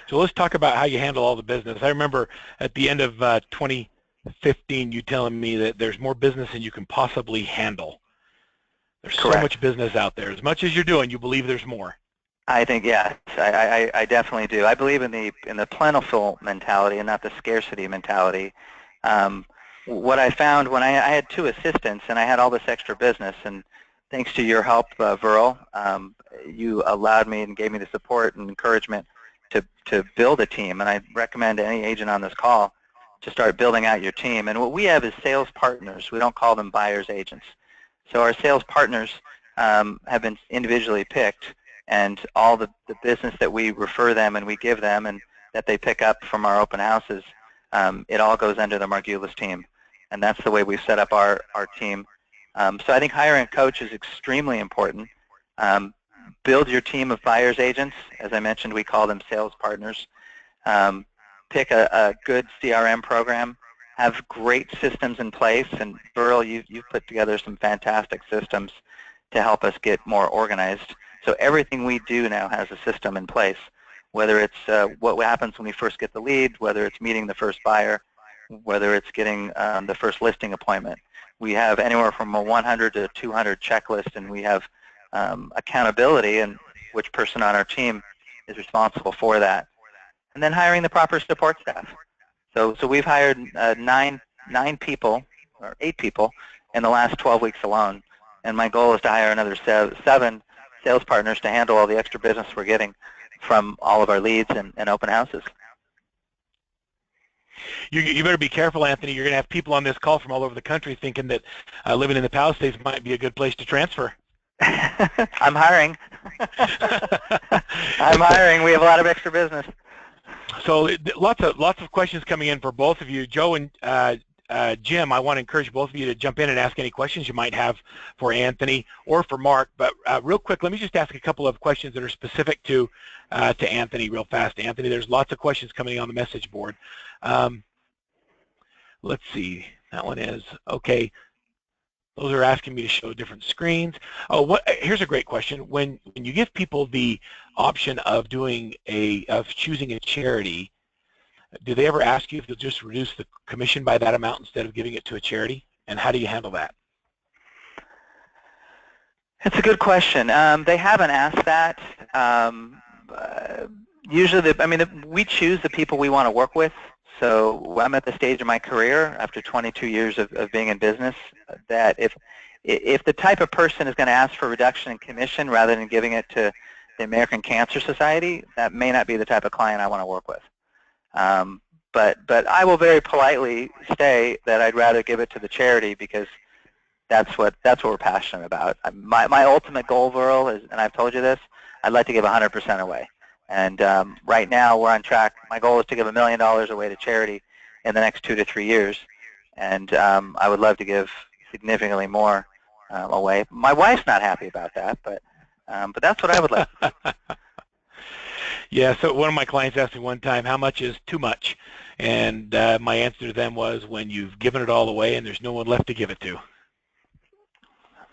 So let's talk about how you handle all the business. I remember at the end of 2015 you telling me that there's more business than you can possibly handle. There's Correct. So much business out there. As much as you're doing, you believe there's more. I think, yes, I definitely do. I believe in the plentiful mentality and not the scarcity mentality. What I found when I had 2 assistants and I had all this extra business, and thanks to your help, Verl, you allowed me and gave me the support and encouragement to build a team. And I recommend any agent on this call to start building out your team. And what we have is sales partners. We don't call them buyers agents. So our sales partners have been individually picked, and all the business that we refer them and we give them and that they pick up from our open houses, it all goes under the Margulis team. And that's the way we've set up our team. So I think hiring a coach is extremely important. Build your team of buyer's agents. As I mentioned, we call them sales partners. Pick a good CRM program. Have great systems in place. And Burl, you've put together some fantastic systems to help us get more organized. So everything we do now has a system in place, whether it's what happens when we first get the lead, whether it's meeting the first buyer, whether it's getting the first listing appointment. We have anywhere from a 100 to 200 checklist, and we have accountability and which person on our team is responsible for that. And then hiring the proper support staff. So we've hired 9 people, or 8 people, in the last 12 weeks alone. And my goal is to hire another 7 sales partners to handle all the extra business we're getting from all of our leads and open houses. You better be careful, Anthony. You're going to have people on this call from all over the country thinking that living in the Palisades might be a good place to transfer. I'm hiring. I'm hiring. We have a lot of extra business. So lots of questions coming in for both of you. Joe and Jim, I want to encourage both of you to jump in and ask any questions you might have for Anthony or for Mark. But real quick, let me just ask a couple of questions that are specific to Anthony real fast. Anthony, there's lots of questions coming on the message board. Let's see. That one is, okay. Those are asking me to show different screens. Oh, here's a great question. When you give people the option of choosing a charity, do they ever ask you if they'll just reduce the commission by that amount instead of giving it to a charity? And how do you handle that? It's a good question. They haven't asked that. Usually, we choose the people we want to work with. So I'm at the stage of my career after 22 years of being in business that if the type of person is going to ask for a reduction in commission rather than giving it to the American Cancer Society, that may not be the type of client I want to work with. But I will very politely say that I'd rather give it to the charity because that's what we're passionate about. My ultimate goal, Verl, is, and I've told you this, I'd like to give 100% away. And right now we're on track. My goal is to give $1 million away to charity in the next 2 to 3 years. And I would love to give significantly more away. My wife's not happy about that, but that's what I would like. Yeah, so one of my clients asked me one time, how much is too much? And my answer to them was, when you've given it all away and there's no one left to give it to.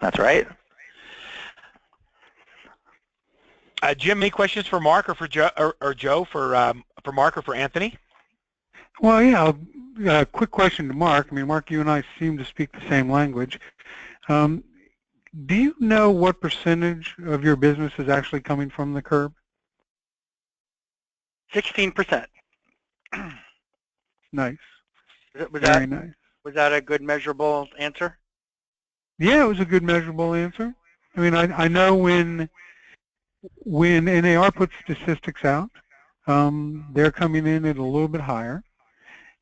That's right. Jim, any questions for Mark or for Joe, or Joe for Mark or for Anthony? Well, yeah, a quick question to Mark. Mark, you and I seem to speak the same language. Do you know what percentage of your business is actually coming from the curb? 16%. Nice. Very nice. Was that a good measurable answer? Yeah, it was a good measurable answer. I know when NAR puts statistics out, they're coming in at a little bit higher.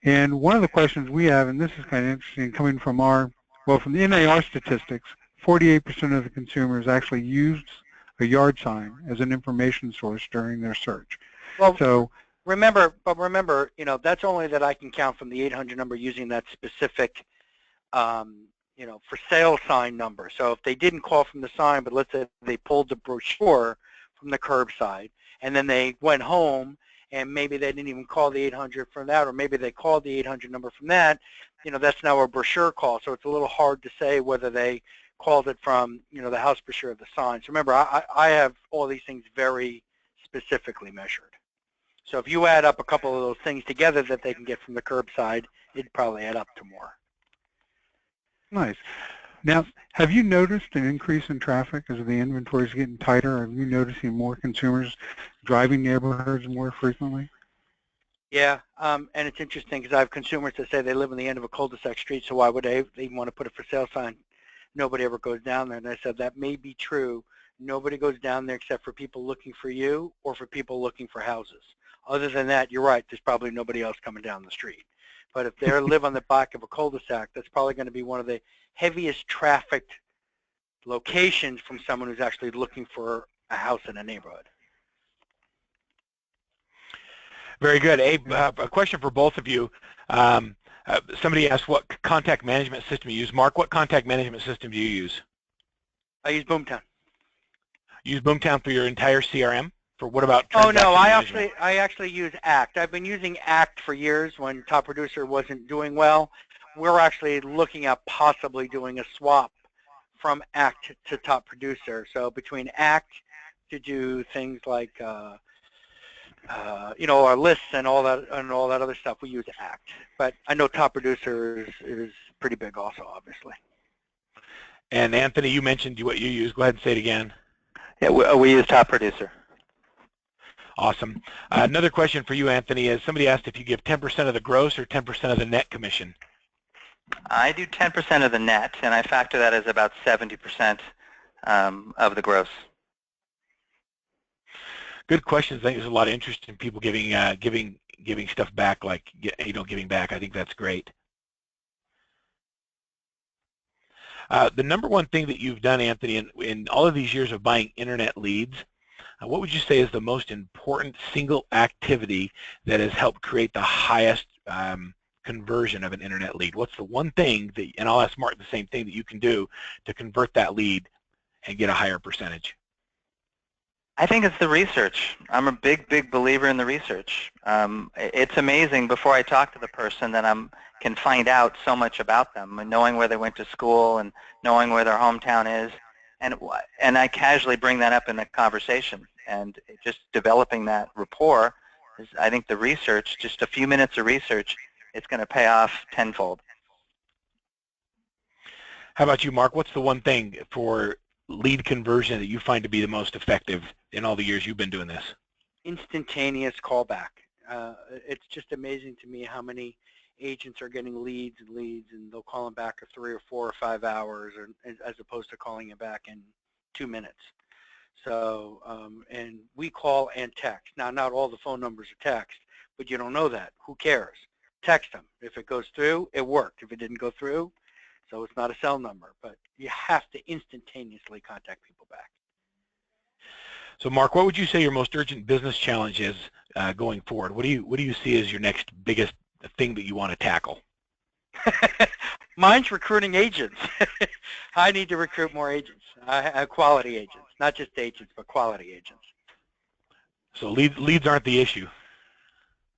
And one of the questions we have, and this is kind of interesting, coming from from the NAR statistics, 48% of the consumers actually used a yard sign as an information source during their search. Well, So remember, that's only that I can count from the 800 number using that specific, for sale sign number. So if they didn't call from the sign, but let's say they pulled the brochure from the curbside, and then they went home, and maybe they didn't even call the 800 from that, or maybe they called the 800 number from that, that's now a brochure call. So it's a little hard to say whether they called it from, the house brochure or the sign. So remember, I have all these things very specifically measured. So if you add up a couple of those things together that they can get from the curbside, it'd probably add up to more. Nice. Now, have you noticed an increase in traffic as the inventory is getting tighter? Are you noticing more consumers driving neighborhoods more frequently? Yeah, and it's interesting because I have consumers that say they live on the end of a cul-de-sac street, so why would they want to put a for sale sign? Nobody ever goes down there. And I said, that may be true. Nobody goes down there except for people looking for you or for people looking for houses. Other than that, you're right, there's probably nobody else coming down the street. But if they live on the back of a cul-de-sac, that's probably going to be one of the heaviest trafficked locations from someone who's actually looking for a house in a neighborhood. Very good. Abe, a question for both of you. Somebody asked what contact management system you use. Mark, what contact management system do you use? I use Boomtown. You use Boomtown for your entire CRM? For what about transaction management? I actually use ACT. I've been using ACT for years when Top Producer wasn't doing well. We're actually looking at possibly doing a swap from ACT to Top Producer. So between ACT to do things like our lists and all that other stuff, we use ACT. But I know Top Producer is pretty big also, obviously. And Anthony, you mentioned what you use. Go ahead and say it again. Yeah, we use Top Producer. Awesome. Another question for you, Anthony, is somebody asked if you give 10% of the gross or 10% of the net commission. I do 10% of the net, and I factor that as about 70% of the gross. Good questions. I think there's a lot of interest in people giving stuff back, like giving back. I think that's great. The number one thing that you've done, Anthony, in all of these years of buying internet leads, what would you say is the most important single activity that has helped create the highest conversion of an internet lead? What's the one thing that, and I'll ask Mark the same thing, that you can do to convert that lead and get a higher percentage? I think it's the research. I'm a big believer in the research. It's amazing before I talk to the person that I can find out so much about them, and knowing where they went to school and knowing where their hometown is. And I casually bring that up in the conversation, and just developing that rapport is, I think, the research, just a few minutes of research, it's going to pay off tenfold. How about you, Mark? What's the one thing for lead conversion that you find to be the most effective in all the years you've been doing this? Instantaneous callback. It's just amazing to me how many agents are getting leads, and they'll call them back in 3 or 4 or 5 hours, as opposed to calling it back in 2 minutes. So, and we call and text. Now, not all the phone numbers are text, but you don't know that. Who cares? Text them. If it goes through, it worked. If it didn't go through, so it's not a cell number, but you have to instantaneously contact people back. So, Mark, what would you say your most urgent business challenge is going forward? What do you see as your next biggest thing that you want to tackle? Mine's recruiting agents. I need to recruit more agents, quality agents, not just agents, but quality agents. So leads aren't the issue.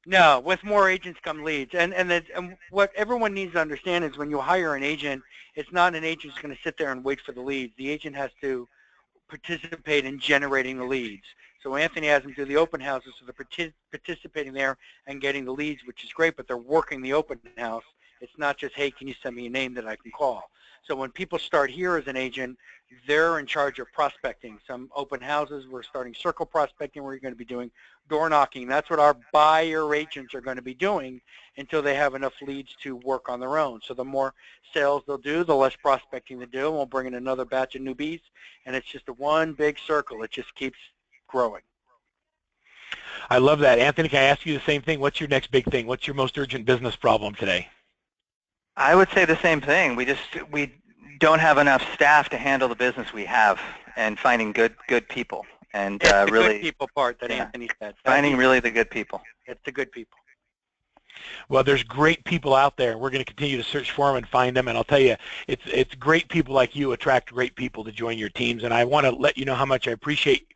No, with more agents come leads. And what everyone needs to understand is when you hire an agent, it's not an agent who's going to sit there and wait for the leads. The agent has to participate in generating the leads. So Anthony has them do the open houses, so they're participating there and getting the leads, which is great, but they're working the open house. It's not just, hey, can you send me a name that I can call? So when people start here as an agent, they're in charge of prospecting. Some open houses, we're starting circle prospecting, where you're going to be doing door knocking. That's what our buyer agents are going to be doing until they have enough leads to work on their own. So the more sales they'll do, the less prospecting they do, and we'll bring in another batch of newbies, and it's just a one big circle. It just keeps growing. I love that. Anthony, can I ask you the same thing? What's your next big thing? What's your most urgent business problem today? I would say the same thing. We don't have enough staff to handle the business we have, and finding good people, and It's the really good people part that yeah, Anthony said. finding really the good people. It's the good people. Well, there's great people out there. We're going to continue to search for them and find them. And I'll tell you, it's great people like you attract great people to join your teams. And I want to let you know how much I appreciate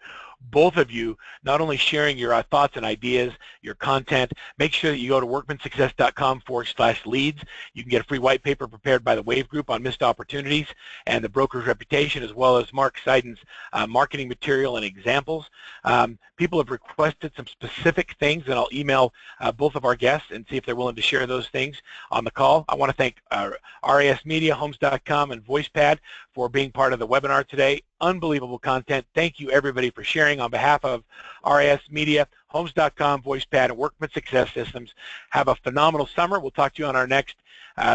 both of you not only sharing your thoughts and ideas, your content. Make sure that you go to workmansuccess.com/leads. You can get a free white paper prepared by the Wave Group on missed opportunities and the broker's reputation, as well as Mark Seiden's marketing material and examples. People have requested some specific things, and I'll email both of our guests and see if they're willing to share those things on the call. I want to thank RISMedia, Homes.com, and VoicePad for being part of the webinar today. Unbelievable content. Thank you, everybody, for sharing. On behalf of RISMedia, Homes.com, VoicePad, and Workman Success Systems, have a phenomenal summer. We'll talk to you on our next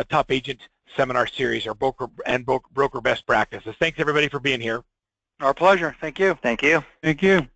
Top Agent Seminar Series, our broker best practices. Thanks, everybody, for being here. Our pleasure. Thank you. Thank you. Thank you.